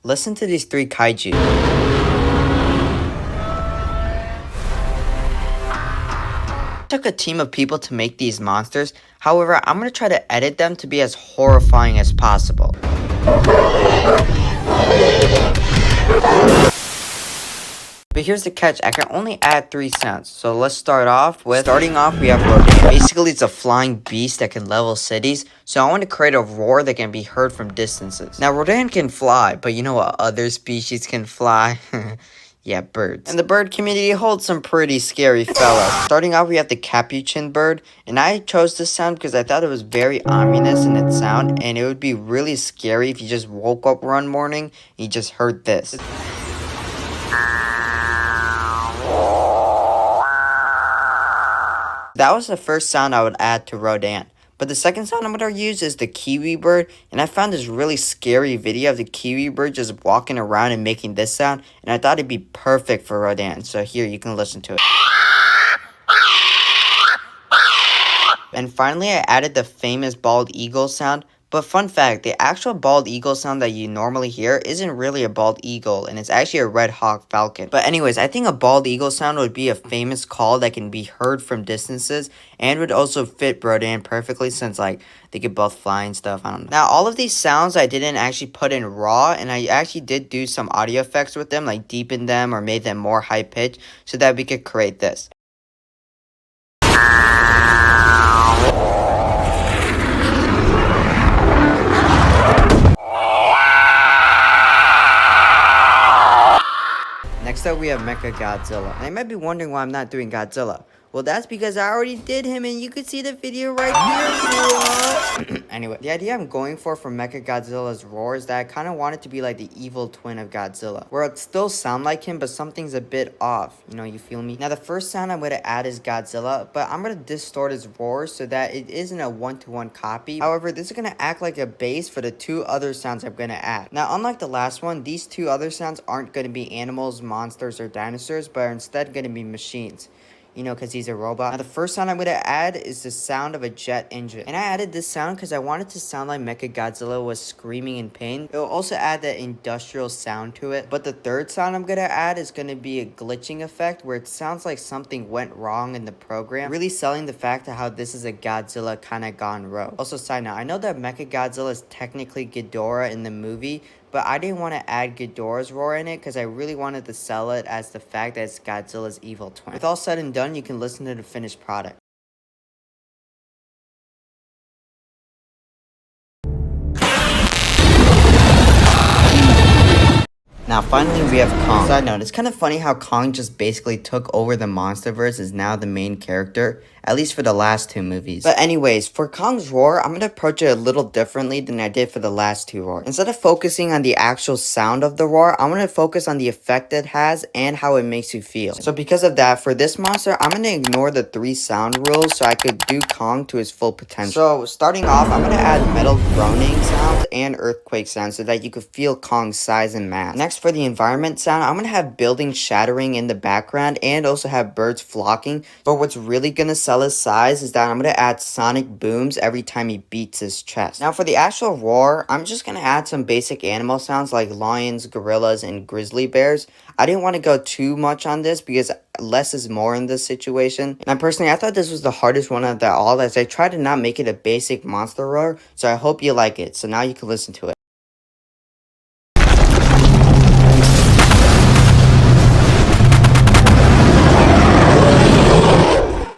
Listen to these three kaiju. Took a team of people to make these monsters. However, I'm going to try to edit them to be as horrifying as possible. But here's the catch, I can only add 3 sounds. So let's start off with, we have Rodan. Basically, it's a flying beast that can level cities. So I want to create a roar that can be heard from distances. Now, Rodan can fly, but you know what other species can fly? Yeah, birds. And the bird community holds some pretty scary fellas. Starting off, we have the capuchin bird. And I chose this sound because I thought it was very ominous in its sound. And it would be really scary if you just woke up one morning and you just heard this. That was the first sound I would add to Rodan. But the second sound I'm going to use is the kiwi bird. And I found this really scary video of the kiwi bird just walking around and making this sound. And I thought it'd be perfect for Rodan. So here, you can listen to it. And finally, I added the famous bald eagle sound. But fun fact, the actual bald eagle sound that you normally hear isn't really a bald eagle, and it's actually a red hawk falcon. But anyways, I think a bald eagle sound would be a famous call that can be heard from distances, and would also fit Rodan perfectly since like they could both fly and stuff. I don't know. Now, all of these sounds I didn't actually put in raw, and I actually did do some audio effects with them, like deepen them or made them more high pitched so that we could create this. Next up, we have Mechagodzilla. And you might be wondering why I'm not doing Godzilla. Well, that's because I already did him, and you can see the video right here. Anyway, the idea I'm going for Mechagodzilla's roar is that I kind of want it to be like the evil twin of Godzilla, where it still sound like him, but something's a bit off. You know, you feel me? Now, the first sound I'm going to add is Godzilla, but I'm going to distort his roar so that it isn't a one-to-one copy. However, this is going to act like a base for the 2 other sounds I'm going to add. Now, unlike the last one, these 2 other sounds aren't going to be animals, monsters, or dinosaurs, but are instead going to be machines. You know, because he's a robot. Now, the first sound I'm going to add is the sound of a jet engine. And I added this sound because I wanted to sound like Mechagodzilla was screaming in pain. It will also add that industrial sound to it. But the third sound I'm going to add is going to be a glitching effect where it sounds like something went wrong in the program. Really selling the fact of how this is a Godzilla kind of gone rogue. Also, side note, I know that Mechagodzilla is technically Ghidorah in the movie, but I didn't want to add Ghidorah's roar in it because I really wanted to sell it as the fact that it's Godzilla's evil twin. With all said and done, you can listen to the finished product. Now, finally, we have Kong. Side note, it's kind of funny how Kong just basically took over the MonsterVerse, is now the main character, at least for the last 2 movies. But anyways, for Kong's roar, I'm going to approach it a little differently than I did for the last 2 roars. Instead of focusing on the actual sound of the roar, I'm going to focus on the effect it has and how it makes you feel. So because of that, for this monster, I'm going to ignore the 3 sound rules so I could do Kong to his full potential. So starting off, I'm going to add metal groaning sounds and earthquake sounds so that you could feel Kong's size and mass. Next, for the environment sound, I'm going to have buildings shattering in the background and also have birds flocking. But what's really going to sell his size is that I'm going to add sonic booms every time he beats his chest. Now, for the actual roar, I'm just going to add some basic animal sounds like lions, gorillas, and grizzly bears. I didn't want to go too much on this because less is more in this situation. And personally, I thought this was the hardest one of them all, as I tried to not make it a basic monster roar. So I hope you like it. So now you can listen to it.